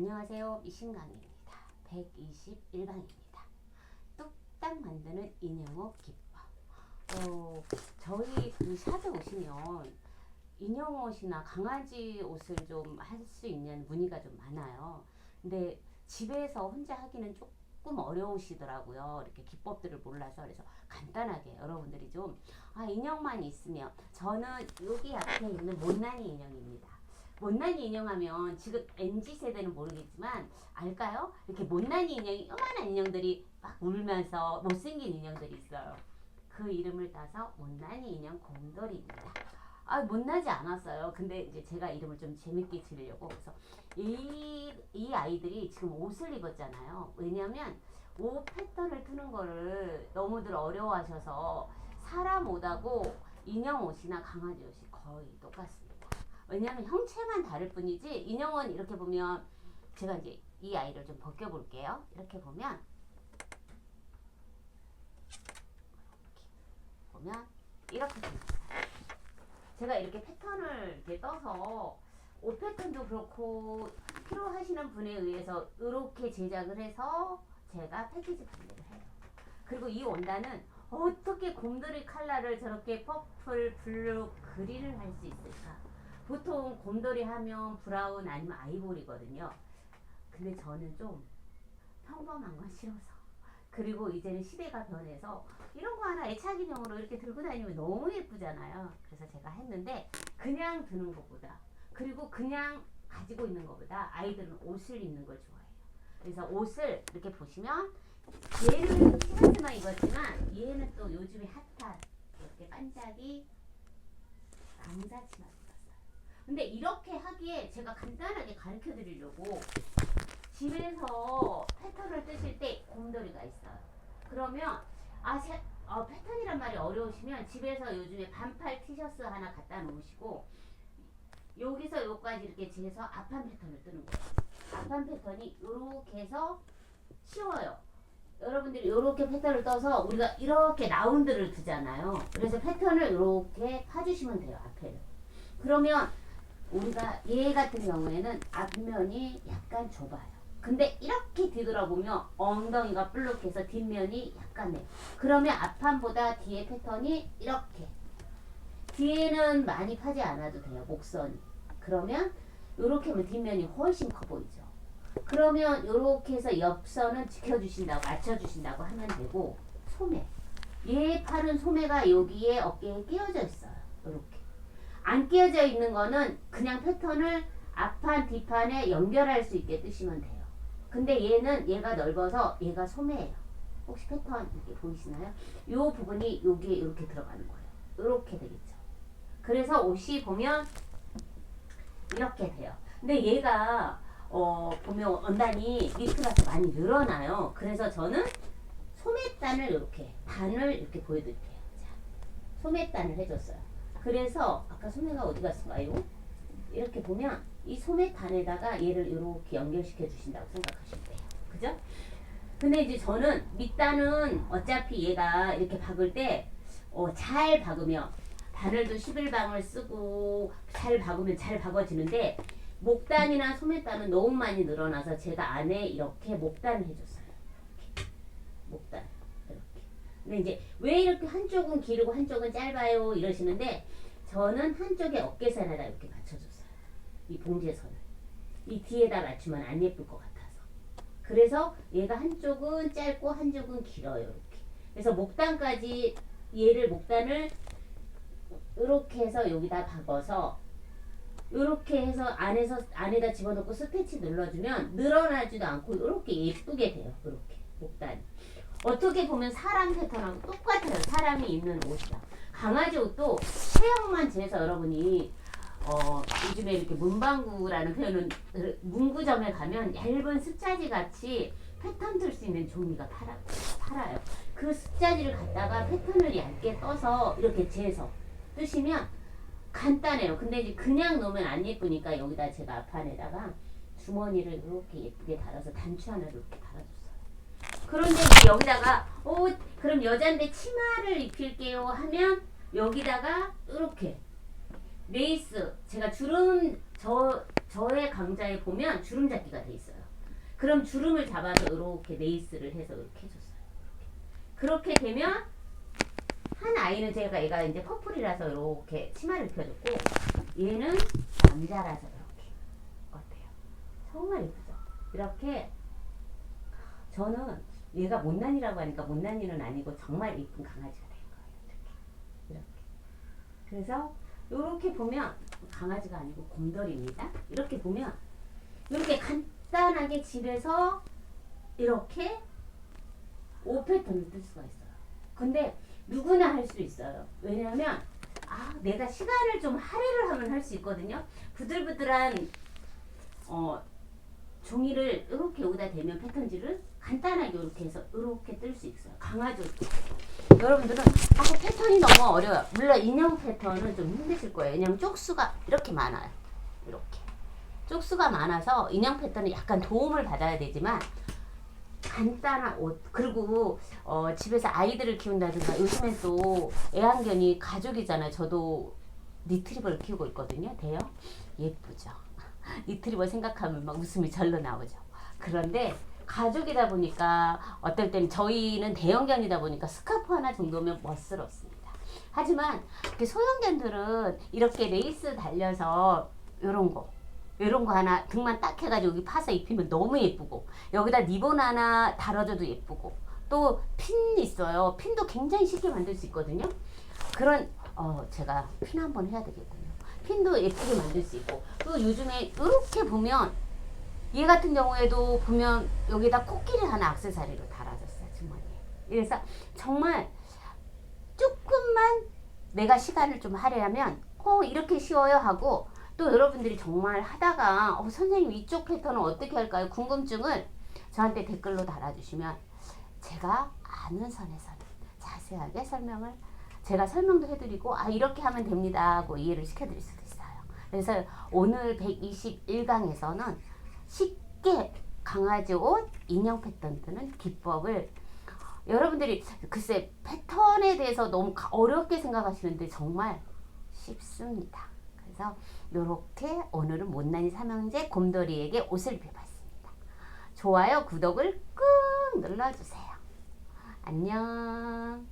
안녕하세요. 미신강입니다. 121방입니다. 뚝딱 만드는 인형옷 기법. 저희 그 샵에 오시면 인형옷이나 강아지 옷을 좀 할 수 있는 문의가 좀 많아요. 근데 집에서 혼자 하기는 조금 어려우시더라고요. 이렇게 기법들을 몰라서. 그래서 간단하게 여러분들이 좀 인형만 있으면, 저는 여기 앞에 있는 못난이 인형입니다. 못난이 인형 하면 지금 MZ세대는 모르겠지만 알까요? 이렇게 못난이 인형이, 요만한 인형들이 막 울면서 못생긴 인형들이 있어요. 그 이름을 따서 못난이 인형 곰돌이입니다. 못나지 않았어요. 근데 이제 제가 이름을 좀 재밌게 지으려고. 그래서 이 아이들이 지금 옷을 입었잖아요. 왜냐면 옷 패턴을 트는 거를 너무들 어려워하셔서 사람 옷하고 인형 옷이나 강아지 옷이 거의 똑같습니다. 왜냐면 형체만 다를 뿐이지, 인형은 이렇게 보면, 제가 이제 이 아이를 좀 벗겨볼게요. 이렇게 보면 이렇게 됩니다. 제가 이렇게 패턴을 이렇게 떠서 옷 패턴도 그렇고 필요하시는 분에 의해서 이렇게 제작을 해서 제가 패키지 판매를 해요. 그리고 이 원단은 어떻게 곰돌이 컬러를 저렇게 퍼플, 블루, 그린을 할 수 있을까? 보통 곰돌이 하면 브라운 아니면 아이보리거든요. 근데 저는 좀 평범한 건 싫어서, 그리고 이제는 시대가 변해서 이런 거 하나 애착인형으로 이렇게 들고 다니면 너무 예쁘잖아요. 그래서 제가 했는데, 그냥 드는 것보다, 그리고 그냥 가지고 있는 것보다 아이들은 옷을 입는 걸 좋아해요. 그래서 옷을 이렇게 보시면, 얘는 티셔츠만 입었지만 얘는 또 요즘에 핫한 이렇게 반짝이 남사치마 입었어요. 근데 이렇게 하기에 제가 간단하게 가르쳐 드리려고, 집에서 패턴을 뜨실 때 곰돌이가 있어요. 그러면 패턴이란 말이 어려우시면 집에서 요즘에 반팔 티셔츠 하나 갖다 놓으시고, 여기서 여기까지 이렇게 재서 앞판 패턴을 뜨는 거예요. 앞판 패턴이 이렇게 해서 쉬워요. 여러분들이 이렇게 패턴을 떠서 우리가 이렇게 라운드를 두잖아요. 그래서 패턴을 이렇게 파주시면 돼요, 앞에를. 그러면 우리가 얘 같은 경우에는 앞면이 약간 좁아요. 근데 이렇게 뒤돌아보면 엉덩이가 볼록해서 뒷면이 약간 내. 그러면 앞판보다 뒤에 패턴이 이렇게. 뒤에는 많이 파지 않아도 돼요, 목선이. 그러면 이렇게 하면 뒷면이 훨씬 커 보이죠. 그러면 이렇게 해서 옆선은 지켜주신다고, 맞춰주신다고 하면 되고, 소매. 얘 팔은 소매가 여기에 어깨에 끼워져 있어요. 이렇게. 안 끼워져 있는 거는 그냥 패턴을 앞판, 뒷판에 연결할 수 있게 뜨시면 돼요. 근데 얘가 넓어서 얘가 소매예요. 혹시 패턴 이렇게 보이시나요? 이 부분이 여기에 이렇게 들어가는 거예요. 이렇게 되겠죠. 그래서 옷이 보면 이렇게 돼요. 근데 얘가 보면 원단이 니트가 더 많이 늘어나요. 그래서 저는 소매단을 이렇게 단을 이렇게 보여드릴게요. 자, 소매단을 해줬어요. 그래서 아까 소매가 어디 갔을까요? 이렇게 보면 이 소매단에다가 얘를 이렇게 연결시켜 주신다고 생각하시면 돼요. 그죠? 근데 이제 저는 밑단은 어차피 얘가 이렇게 박을 때 잘 박으면, 바늘도 11방울 쓰고 잘 박으면 잘 박아지는데, 목단이나 소매단은 너무 많이 늘어나서 제가 안에 이렇게 목단을 해줬어요. 이렇게. 목단. 이렇게. 근데 이제 왜 이렇게 한쪽은 기르고 한쪽은 짧아요 이러시는데, 저는 한쪽에 어깨선에다 이렇게 맞춰줬어요. 이 봉제선을. 이 뒤에다 맞추면 안 예쁠 것 같아서. 그래서 얘가 한쪽은 짧고 한쪽은 길어요. 이렇게. 그래서 목단까지, 얘를 목단을 이렇게 해서 여기다 박아서 이렇게 해서 안에다 집어넣고 스티치 눌러주면 늘어나지도 않고 이렇게 예쁘게 돼요. 이렇게 목단이. 어떻게 보면 사람 패턴하고 똑같아요. 사람이 입는 옷이랑. 강아지 옷도 체형만 재서 여러분이 요즘에 이렇게 문방구라는 표현은, 문구점에 가면 얇은 습자지 같이 패턴 들 수 있는 종이가 팔아요. 그 습자지를 갖다가 패턴을 얇게 떠서 이렇게 재서 뜨시면 간단해요. 근데 이제 그냥 놓으면 안 예쁘니까 여기다 제가 앞판에다가 주머니를 이렇게 예쁘게 달아서 단추 하나를 이렇게 달아줬어요. 그런데 이제 여기다가 그럼 여잔데 치마를 입힐게요 하면 여기다가 이렇게 레이스, 제가 저의 강좌에 보면 주름 잡기가 돼 있어요. 그럼 주름을 잡아서 이렇게 레이스를 해서 이렇게 해줬어요. 그렇게 되면 한 아이는 제가 얘가 이제 퍼플이라서 이렇게 치마를 입혀줬고 얘는 남자라서 이렇게 어때요? 정말 예쁘죠? 이렇게 저는 얘가 못난이라고 하니까 못난이는 아니고 정말 예쁜 강아지가 된 거예요. 이렇게 그래서 이렇게 보면 강아지가 아니고 곰돌이입니다. 이렇게 보면 이렇게 간단하게 집에서 이렇게 5패턴을 뜰 수가 있어요. 근데 누구나 할 수 있어요. 왜냐하면 내가 시간을 좀 할애를 하면 할 수 있거든요. 부들부들한 종이를 이렇게 여기다 대면 패턴지를 간단하게 이렇게 해서 이렇게 뜰 수 있어요. 강아지 여러분들은 패턴이 너무 어려워요. 물론 인형 패턴은 좀 힘드실 거예요. 왜냐면 쪽수가 이렇게 많아요. 이렇게 쪽수가 많아서 인형 패턴은 약간 도움을 받아야 되지만 간단한 옷 그리고 집에서 아이들을 키운다든가 요즘엔 또 애완견이 가족이잖아요. 저도 리트리버를 키우고 있거든요. 돼요? 예쁘죠. 리트리버 생각하면 막 웃음이 절로 나오죠. 그런데 가족이다 보니까 어떨 때는 저희는 대형견이다 보니까 스카프 하나 정도면 멋스럽습니다. 하지만 소형견들은 이렇게 레이스 달려서 요런 거 하나 등만 딱 해가지고 여기 파서 입히면 너무 예쁘고 여기다 리본 하나 달아줘도 예쁘고 또 핀 있어요. 핀도 굉장히 쉽게 만들 수 있거든요. 그런 제가 핀 한번 해야 되겠군요. 핀도 예쁘게 만들 수 있고 또 요즘에 이렇게 보면 얘 같은 경우에도 보면 여기다 코끼리 하나 액세서리로 달아줬어요. 주머니에. 그래서 정말 조금만 내가 시간을 좀 할애하면 이렇게 쉬워요 하고 또 여러분들이 정말 하다가 선생님 이쪽 패턴은 어떻게 할까요? 궁금증을 저한테 댓글로 달아주시면 제가 아는 선에서는 자세하게 제가 설명도 해드리고 이렇게 하면 됩니다 하고 이해를 시켜드릴 수도 있어요. 그래서 오늘 121강에서는 쉽게 강아지 옷, 인형 패턴 뜨는 기법을 여러분들이 글쎄 패턴에 대해서 너무 어렵게 생각하시는데 정말 쉽습니다. 그래서 이렇게 오늘은 못난이 삼형제 곰돌이에게 옷을 입혀봤습니다. 좋아요, 구독을 꾹 눌러주세요. 안녕.